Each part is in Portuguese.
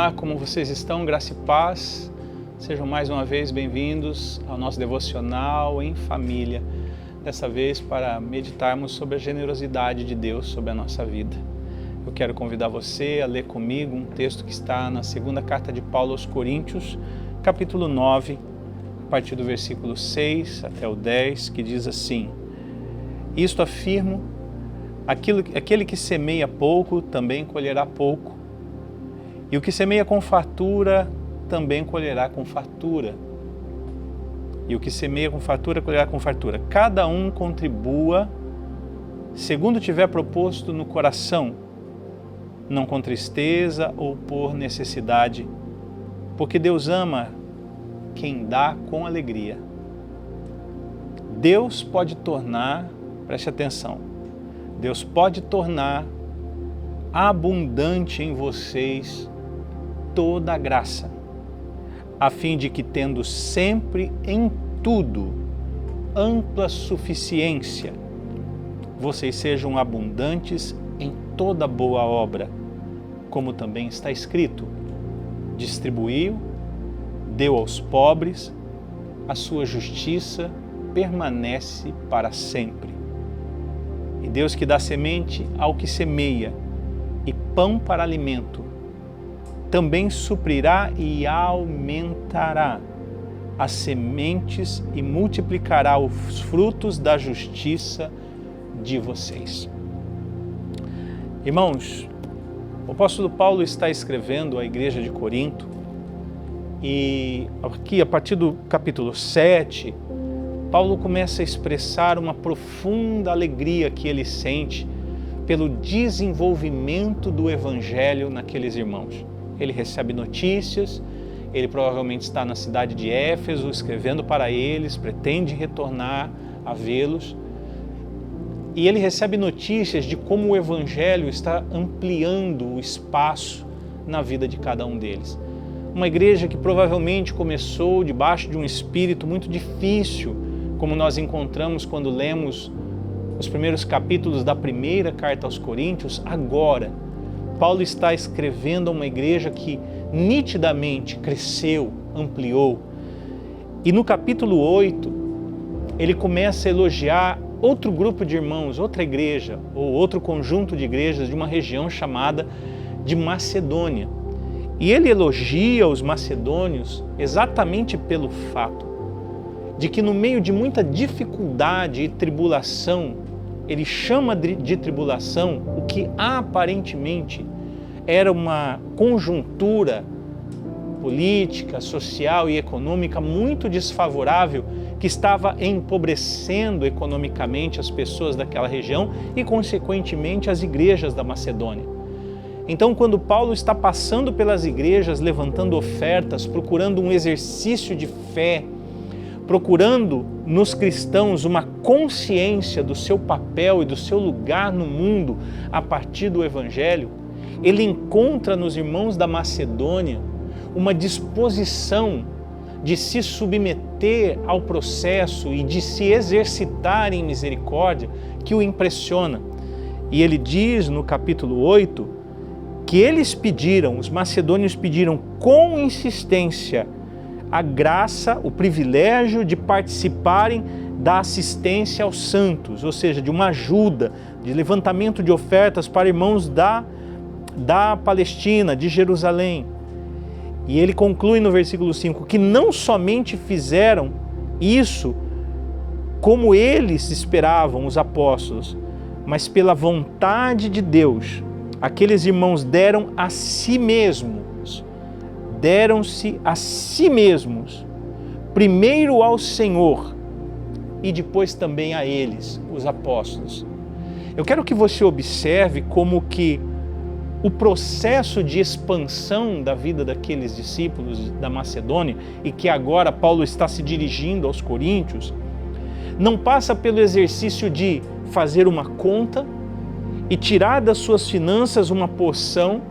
Olá, como vocês estão? Graça e paz. Sejam mais uma vez bem-vindos ao nosso devocional em família. Dessa vez para meditarmos sobre a generosidade de Deus sobre a nossa vida. Eu quero convidar você a ler comigo um texto que está na segunda carta de Paulo aos Coríntios, capítulo 9, a partir do versículo 6 até o 10, que diz assim: Isto afirmo, aquele que semeia pouco também colherá pouco, e o que semeia com fartura também colherá com fartura. E o que semeia com fartura colherá com fartura. Cada um contribua segundo tiver proposto no coração, não com tristeza ou por necessidade, porque Deus ama quem dá com alegria. Deus pode tornar, preste atenção, Deus pode tornar abundante em vocês toda a graça, a fim de que, tendo sempre em tudo ampla suficiência, vocês sejam abundantes em toda boa obra, como também está escrito: distribuiu, deu aos pobres, a sua justiça permanece para sempre. E Deus que dá semente ao que semeia e pão para alimento, também suprirá e aumentará as sementes e multiplicará os frutos da justiça de vocês. Irmãos, o apóstolo Paulo está escrevendo à igreja de Corinto e aqui a partir do capítulo 7, Paulo começa a expressar uma profunda alegria que ele sente pelo desenvolvimento do evangelho naqueles irmãos. Ele recebe notícias, ele provavelmente está na cidade de Éfeso escrevendo para eles, pretende retornar a vê-los. E ele recebe notícias de como o evangelho está ampliando o espaço na vida de cada um deles. Uma igreja que provavelmente começou debaixo de um espírito muito difícil, como nós encontramos quando lemos os primeiros capítulos da primeira carta aos Coríntios. Agora, Paulo está escrevendo a uma igreja que nitidamente cresceu, ampliou. E no capítulo 8, ele começa a elogiar outro grupo de irmãos, outra igreja, ou outro conjunto de igrejas de uma região chamada de Macedônia. E ele elogia os macedônios exatamente pelo fato de que no meio de muita dificuldade e tribulação, ele chama de tribulação o que aparentemente era uma conjuntura política, social e econômica muito desfavorável que estava empobrecendo economicamente as pessoas daquela região e, consequentemente, as igrejas da Macedônia. Então, quando Paulo está passando pelas igrejas, levantando ofertas, procurando um exercício de fé, procurando nos cristãos uma consciência do seu papel e do seu lugar no mundo a partir do Evangelho, ele encontra nos irmãos da Macedônia uma disposição de se submeter ao processo e de se exercitar em misericórdia que o impressiona. E ele diz no capítulo 8 que eles pediram, os macedônios pediram com insistência a graça, o privilégio de participarem da assistência aos santos, ou seja, de uma ajuda, de levantamento de ofertas para irmãos da Palestina, de Jerusalém. E ele conclui no versículo 5 que não somente fizeram isso como eles esperavam, os apóstolos, mas pela vontade de Deus, aqueles irmãos deram a si mesmos, deram-se a si mesmos, primeiro ao Senhor e depois também a eles, os apóstolos. Eu quero que você observe como que o processo de expansão da vida daqueles discípulos da Macedônia, e que agora Paulo está se dirigindo aos coríntios, não passa pelo exercício de fazer uma conta e tirar das suas finanças uma porção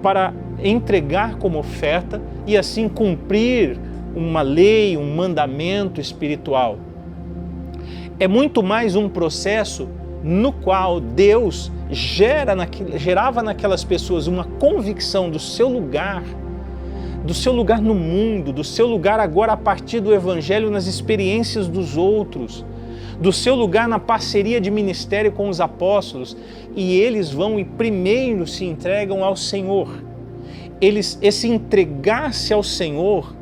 para entregar como oferta e assim cumprir uma lei, um mandamento espiritual. É muito mais um processo no qual Deus gerava naquelas pessoas uma convicção do seu lugar do seu lugar no mundo, do seu lugar agora a partir do Evangelho nas experiências dos outros, do seu lugar na parceria de ministério com os apóstolos, e eles vão e primeiro se entregam ao Senhor. Esse entregar-se ao Senhor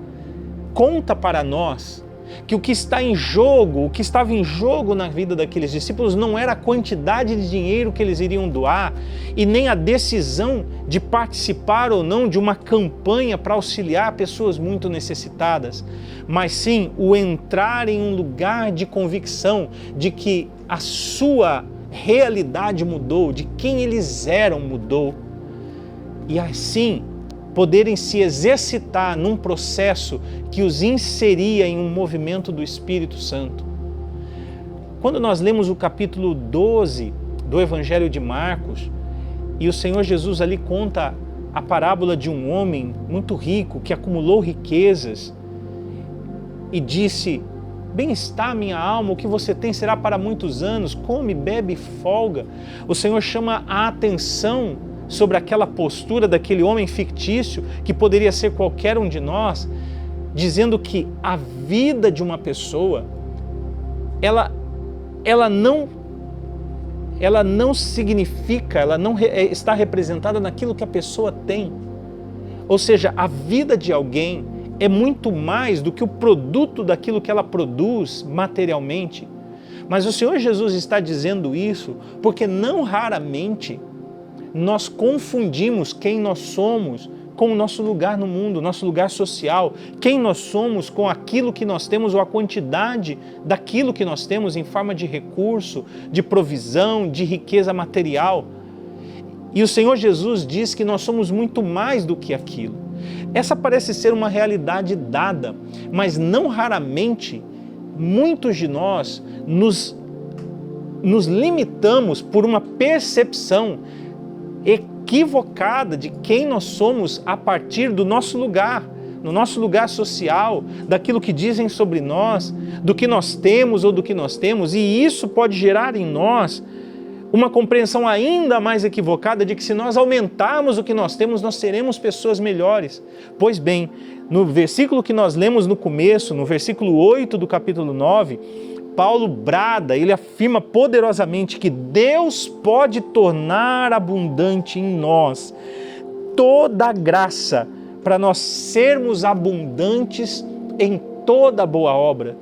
conta para nós que o que está em jogo, o que estava em jogo na vida daqueles discípulos não era a quantidade de dinheiro que eles iriam doar e nem a decisão de participar ou não de uma campanha para auxiliar pessoas muito necessitadas, mas sim o entrar em um lugar de convicção de que a sua realidade mudou, de quem eles eram mudou, e assim poderem se exercitar num processo que os inseria em um movimento do Espírito Santo. Quando nós lemos o capítulo 12 do Evangelho de Marcos, e o Senhor Jesus ali conta a parábola de um homem muito rico que acumulou riquezas e disse: bem está minha alma, o que você tem será para muitos anos, come, bebe e folga. O Senhor chama a atenção sobre aquela postura daquele homem fictício, que poderia ser qualquer um de nós, dizendo que a vida de uma pessoa, ela não significa, ela não está representada naquilo que a pessoa tem. Ou seja, a vida de alguém é muito mais do que o produto daquilo que ela produz materialmente. Mas o Senhor Jesus está dizendo isso porque não raramente nós confundimos quem nós somos com o nosso lugar no mundo, nosso lugar social, quem nós somos com aquilo que nós temos ou a quantidade daquilo que nós temos em forma de recurso, de provisão, de riqueza material. E o Senhor Jesus diz que nós somos muito mais do que aquilo. Essa parece ser uma realidade dada, mas não raramente muitos de nós nos limitamos por uma percepção equivocada de quem nós somos a partir do nosso lugar, no nosso lugar social, daquilo que dizem sobre nós, do que nós temos ou do que nós temos, e isso pode gerar em nós uma compreensão ainda mais equivocada de que se nós aumentarmos o que nós temos, nós seremos pessoas melhores. Pois bem, no versículo que nós lemos no começo, no versículo 8 do capítulo 9, Paulo brada, ele afirma poderosamente que Deus pode tornar abundante em nós toda a graça para nós sermos abundantes em toda boa obra.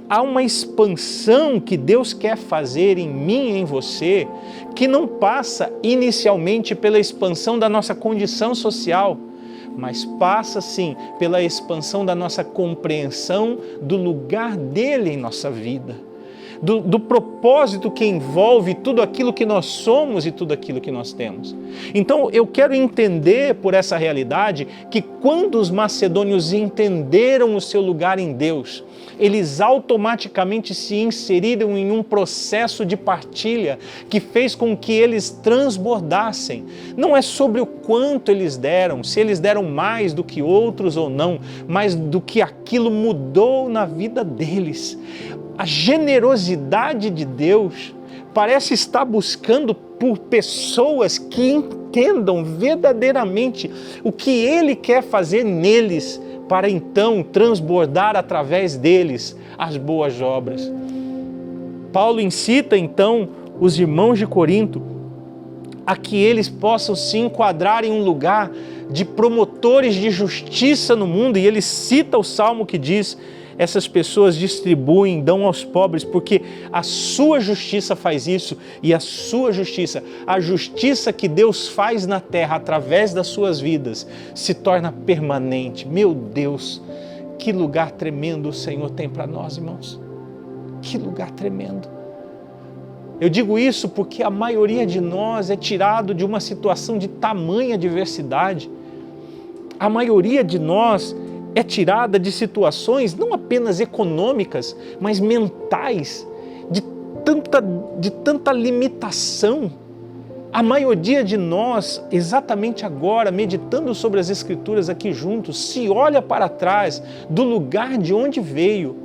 Há uma expansão que Deus quer fazer em mim e em você, que não passa inicialmente pela expansão da nossa condição social, mas passa sim pela expansão da nossa compreensão do lugar dele em nossa vida, do propósito que envolve tudo aquilo que nós somos e tudo aquilo que nós temos. Então eu quero entender por essa realidade que quando os macedônios entenderam o seu lugar em Deus, eles automaticamente se inseriram em um processo de partilha que fez com que eles transbordassem. Não é sobre o quanto eles deram, se eles deram mais do que outros ou não, mas do que aquilo mudou na vida deles. A generosidade de Deus parece estar buscando por pessoas que entendam verdadeiramente o que Ele quer fazer neles, para então transbordar através deles as boas obras. Paulo incita então os irmãos de Corinto a que eles possam se enquadrar em um lugar de promotores de justiça no mundo, e ele cita o salmo que diz: essas pessoas distribuem, dão aos pobres, porque a sua justiça faz isso, e a sua justiça, a justiça que Deus faz na terra através das suas vidas, se torna permanente. Meu Deus, que lugar tremendo o Senhor tem para nós, irmãos. Que lugar tremendo. Eu digo isso porque a maioria de nós é tirado de uma situação de tamanha diversidade. A maioria de nós é tirada de situações não apenas econômicas, mas mentais, de tanta limitação. A maioria de nós, exatamente agora, meditando sobre as Escrituras aqui juntos, se olha para trás do lugar de onde veio,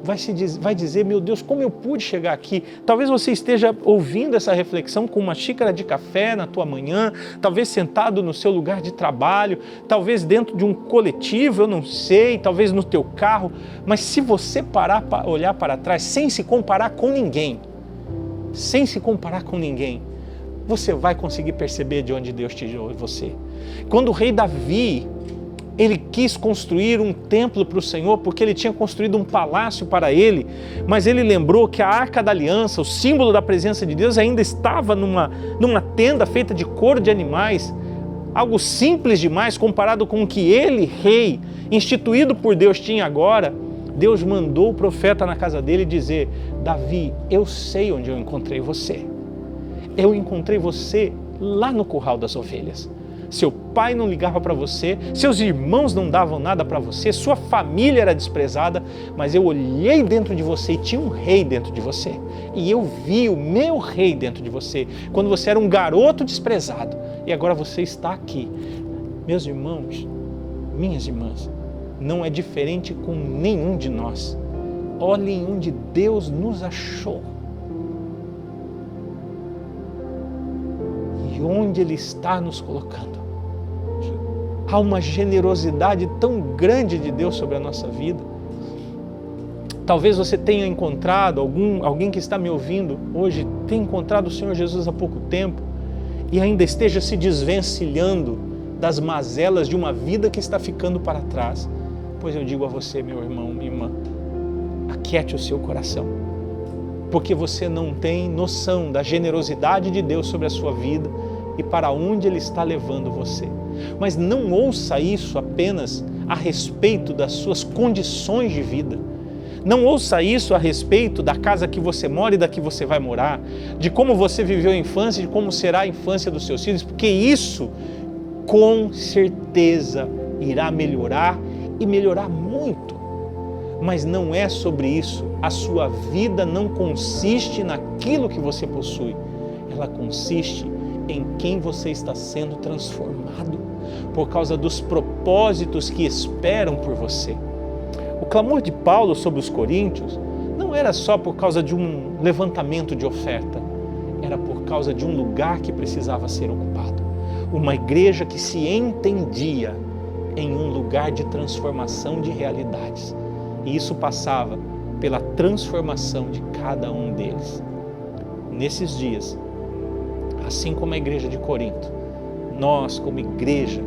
vai dizer, meu Deus, como eu pude chegar aqui? Talvez você esteja ouvindo essa reflexão com uma xícara de café na tua manhã, talvez sentado no seu lugar de trabalho, talvez dentro de um coletivo, eu não sei, talvez no teu carro, mas se você parar para olhar para trás, sem se comparar com ninguém, você vai conseguir perceber de onde Deus tirou você. Quando o rei Davi, ele quis construir um templo para o Senhor, porque ele tinha construído um palácio para ele, mas ele lembrou que a Arca da Aliança, o símbolo da presença de Deus, ainda estava numa tenda feita de couro de animais, algo simples demais comparado com o que ele, rei, instituído por Deus, tinha agora. Deus mandou o profeta na casa dele dizer, Davi, eu sei onde eu encontrei você. Eu encontrei você lá no curral das ovelhas. Seu pai não ligava para você, seus irmãos não davam nada para você, sua família era desprezada, mas eu olhei dentro de você e tinha um rei dentro de você. E eu vi o meu rei dentro de você, quando você era um garoto desprezado. E agora você está aqui. Meus irmãos, minhas irmãs, não é diferente com nenhum de nós. Olhem onde Deus nos achou. E onde Ele está nos colocando. Há uma generosidade tão grande de Deus sobre a nossa vida. Talvez você tenha encontrado, alguém que está me ouvindo hoje, tenha encontrado o Senhor Jesus há pouco tempo e ainda esteja se desvencilhando das mazelas de uma vida que está ficando para trás. Pois eu digo a você, meu irmão, minha irmã, aquiete o seu coração, porque você não tem noção da generosidade de Deus sobre a sua vida e para onde Ele está levando você. Mas não ouça isso apenas a respeito das suas condições de vida. Não ouça isso a respeito da casa que você mora e da que você vai morar, de como você viveu a infância, de como será a infância dos seus filhos, porque isso, com certeza, irá melhorar e melhorar muito. Mas não é sobre isso. A sua vida não consiste naquilo que você possui. Ela consiste em quem você está sendo transformado por causa dos propósitos que esperam por você. O clamor de Paulo sobre os coríntios não era só por causa de um levantamento de oferta, era por causa de um lugar que precisava ser ocupado. Uma igreja que se entendia em um lugar de transformação de realidades. E isso passava pela transformação de cada um deles. Nesses dias, assim como a igreja de Corinto, nós como igreja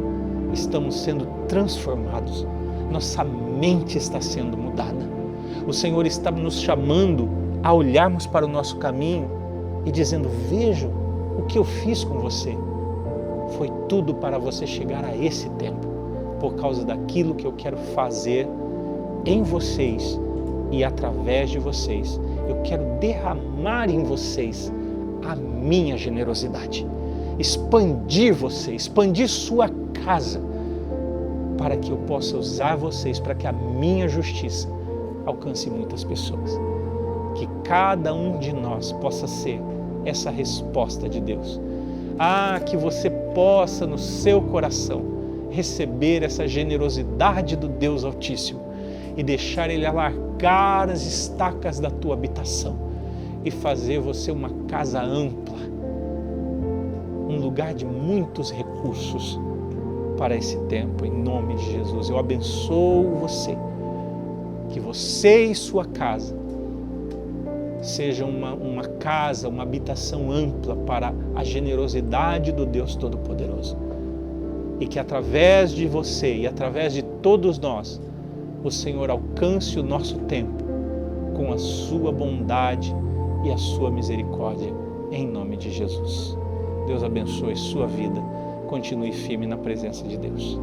estamos sendo transformados. Nossa mente está sendo mudada. O Senhor está nos chamando a olharmos para o nosso caminho e dizendo, vejam o que eu fiz com você. Foi tudo para você chegar a esse tempo, por causa daquilo que eu quero fazer em vocês e através de vocês. Eu quero derramar em vocês a minha generosidade, expandir você, expandir sua casa, para que eu possa usar vocês, para que a minha justiça alcance muitas pessoas. Que cada um de nós possa ser essa resposta de Deus. Que você possa no seu coração receber essa generosidade do Deus Altíssimo e deixar Ele alargar as estacas da tua habitação e fazer você uma casa ampla, um lugar de muitos recursos para esse tempo, em nome de Jesus. Eu abençoo você, que você e sua casa sejam uma casa, uma habitação ampla para a generosidade do Deus Todo-Poderoso. E que através de você e através de todos nós, o Senhor alcance o nosso tempo com a sua bondade e a sua misericórdia, em nome de Jesus. Deus abençoe sua vida. Continue firme na presença de Deus.